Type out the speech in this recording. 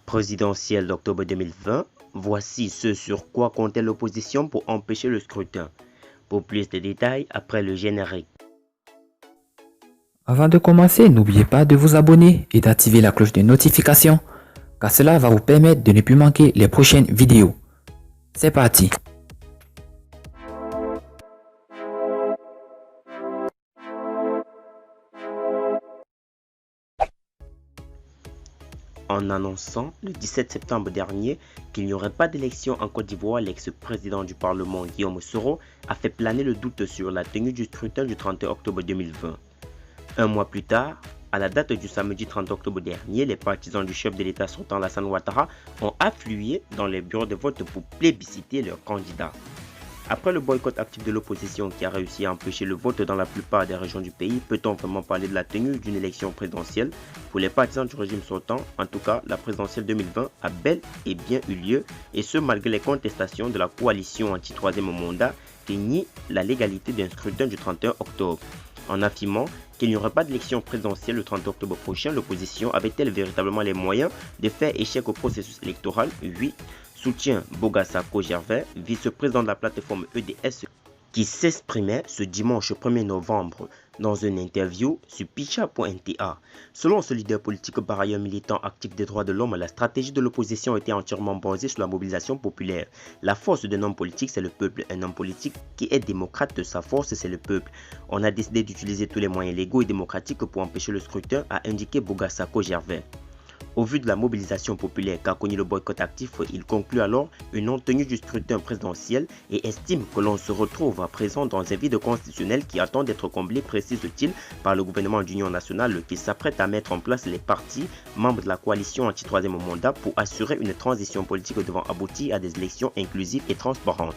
Présidentielle d'octobre 2020, voici ce sur quoi comptait l'opposition pour empêcher le scrutin. Pour plus de détails, après le générique. Avant de commencer, n'oubliez pas de vous abonner et d'activer la cloche de notification, car cela va vous permettre de ne plus manquer les prochaines vidéos. C'est parti! En annonçant le 17 septembre dernier qu'il n'y aurait pas d'élection en Côte d'Ivoire, l'ex-président du Parlement Guillaume Soro a fait planer le doute sur la tenue du scrutin du 31 octobre 2020. Un mois plus tard, à la date du samedi 30 octobre dernier, les partisans du chef de l'État sortant Alassane Ouattara ont afflué dans les bureaux de vote pour plébisciter leur candidat. Après le boycott actif de l'opposition qui a réussi à empêcher le vote dans la plupart des régions du pays, peut-on vraiment parler de la tenue d'une élection présidentielle? Pour les partisans du régime sortant, en tout cas, la présidentielle 2020 a bel et bien eu lieu, et ce malgré les contestations de la coalition anti-troisième mandat qui nie la légalité d'un scrutin du 31 octobre. En affirmant qu'il n'y aurait pas d'élection présidentielle le 30 octobre prochain, l'opposition avait-elle véritablement les moyens de faire échec au processus électoral? Oui, soutient Boga Sako Gervais, vice-président de la plateforme EDS, qui s'exprimait ce dimanche 1er novembre dans une interview sur Picha.nta. Selon ce leader politique par ailleurs militant actif des droits de l'homme, la stratégie de l'opposition était entièrement basée sur la mobilisation populaire. La force d'un homme politique, c'est le peuple. Un homme politique qui est démocrate, sa force, c'est le peuple. On a décidé d'utiliser tous les moyens légaux et démocratiques pour empêcher le scrutin, a indiqué Boga Sako Gervais. Au vu de la mobilisation populaire qu'a connu le boycott actif, il conclut alors une non-tenue du scrutin présidentiel et estime que l'on se retrouve à présent dans un vide constitutionnel qui attend d'être comblé, précise-t-il, par le gouvernement d'union nationale qui s'apprête à mettre en place les partis membres de la coalition anti-troisième mandat pour assurer une transition politique devant aboutir à des élections inclusives et transparentes.